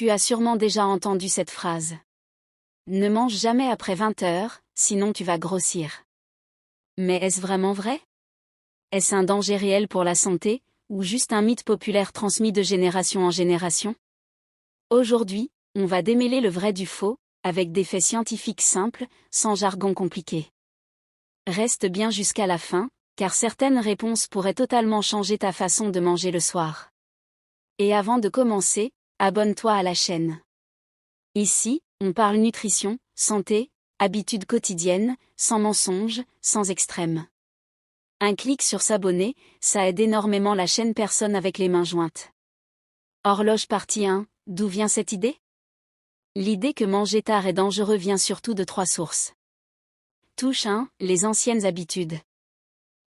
Tu as sûrement déjà entendu cette phrase. Ne mange jamais après 20 heures, sinon tu vas grossir. Mais est-ce vraiment vrai? Est-ce un danger réel pour la santé, ou juste un mythe populaire transmis de génération en génération? Aujourd'hui, on va démêler le vrai du faux, avec des faits scientifiques simples, sans jargon compliqué. Reste bien jusqu'à la fin, car certaines réponses pourraient totalement changer ta façon de manger le soir. Et avant de commencer, abonne-toi à la chaîne. Ici, on parle nutrition, santé, habitudes quotidiennes, sans mensonges, sans extrêmes. Un clic sur s'abonner, ça aide énormément la chaîne Personne avec les mains jointes. Horloge partie 1, d'où vient cette idée? L'idée que manger tard est dangereux vient surtout de 3 sources. Touche 1, les anciennes habitudes.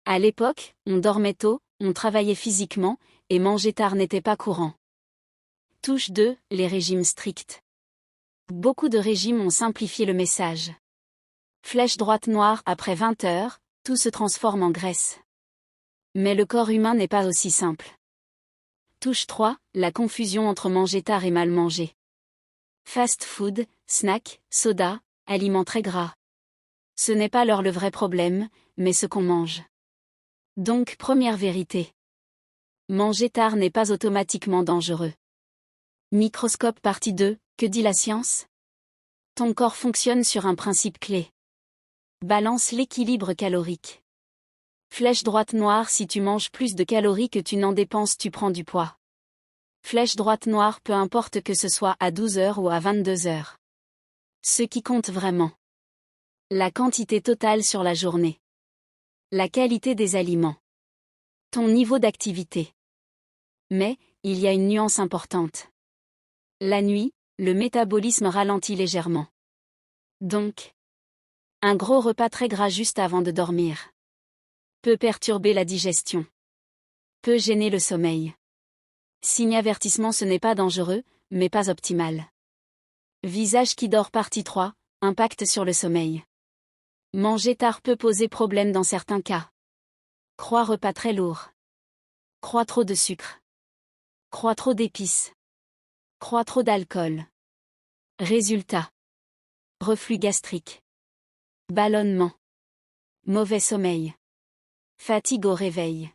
À l'époque, on dormait tôt, on travaillait physiquement, et manger tard n'était pas courant. Touche 2, les régimes stricts. Beaucoup de régimes ont simplifié le message. Flèche droite noire après 20 heures, tout se transforme en graisse. Mais le corps humain n'est pas aussi simple. Touche 3, la confusion entre manger tard et mal manger. Fast food, snack, soda, aliments très gras. Ce n'est pas leur le vrai problème, mais ce qu'on mange. Donc première vérité. Manger tard n'est pas automatiquement dangereux. Microscope partie 2, que dit la science? Ton corps fonctionne sur un principe clé. Balance l'équilibre calorique. Flèche droite noire, si tu manges plus de calories que tu n'en dépenses, tu prends du poids. Flèche droite noire, peu importe que ce soit à 12 heures ou à 22 heures. Ce qui compte vraiment. La quantité totale sur la journée. La qualité des aliments. Ton niveau d'activité. Mais, il y a une nuance importante. La nuit, le métabolisme ralentit légèrement. Donc, un gros repas très gras juste avant de dormir peut perturber la digestion. Peut gêner le sommeil. Signe avertissement, ce n'est pas dangereux, mais pas optimal. Visage qui dort partie 3, impact sur le sommeil. Manger tard peut poser problème dans certains cas. Croix repas très lourd. Croix trop de sucre. Croix trop d'épices. Croix trop d'alcool. Résultat. Reflux gastrique. Ballonnement. Mauvais sommeil. Fatigue au réveil.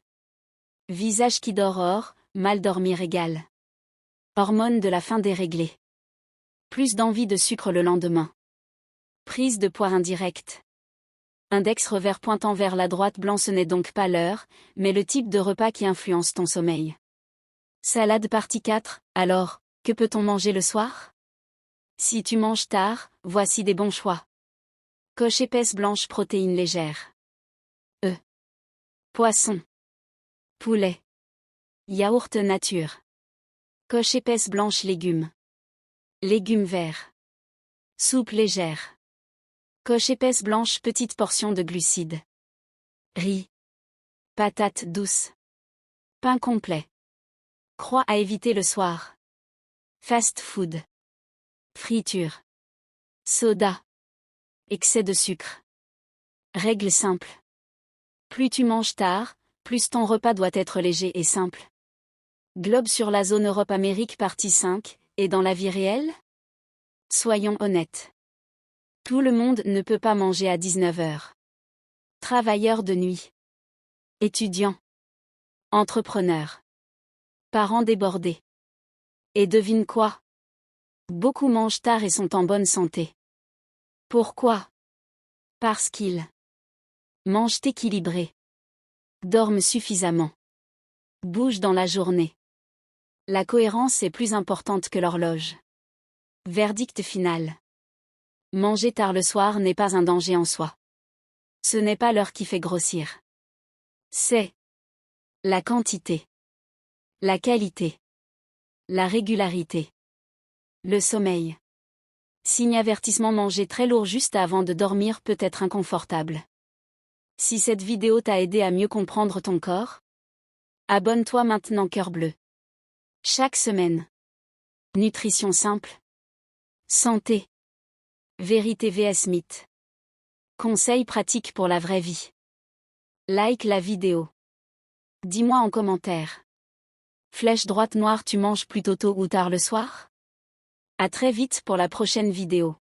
Visage qui dort or, mal dormir égale. Hormones de la faim déréglée. Plus d'envie de sucre le lendemain. Prise de poids indirecte. Index revers pointant vers la droite blanc, ce n'est donc pas l'heure, mais le type de repas qui influence ton sommeil. Salade partie 4, alors, que peut-on manger le soir? Si tu manges tard, voici des bons choix. Coche épaisse blanche, protéines légères. Poisson. Poulet. Yaourt nature. Coche épaisse blanche, légumes. Légumes verts. Soupe légère. Coche épaisse blanche, petite portion de glucides. Riz. Patates douces. Pain complet. Croix à éviter le soir. Fast food. Friture. Soda. Excès de sucre. Règle simple. Plus tu manges tard, plus ton repas doit être léger et simple. Globe sur la zone Europe-Amérique partie 5, et dans la vie réelle? Soyons honnêtes. Tout le monde ne peut pas manger à 19 heures. Travailleurs de nuit. Étudiants. Entrepreneurs. Parents débordés. Et devine quoi? Beaucoup mangent tard et sont en bonne santé. Pourquoi? Parce qu'ils mangent équilibré. Dorment suffisamment. Bougent dans la journée. La cohérence est plus importante que l'horloge. Verdict final. Manger tard le soir n'est pas un danger en soi. Ce n'est pas l'heure qui fait grossir. C'est la quantité, la qualité, la régularité, le sommeil. Signe avertissement, manger très lourd juste avant de dormir peut être inconfortable. Si cette vidéo t'a aidé à mieux comprendre ton corps, abonne-toi maintenant, cœur bleu. Chaque semaine. Nutrition simple. Santé. Vérité vs mythe. Conseils pratiques pour la vraie vie. Like la vidéo. Dis-moi en commentaire. Flèche droite noire, tu manges plutôt tôt ou tard le soir? À très vite pour la prochaine vidéo.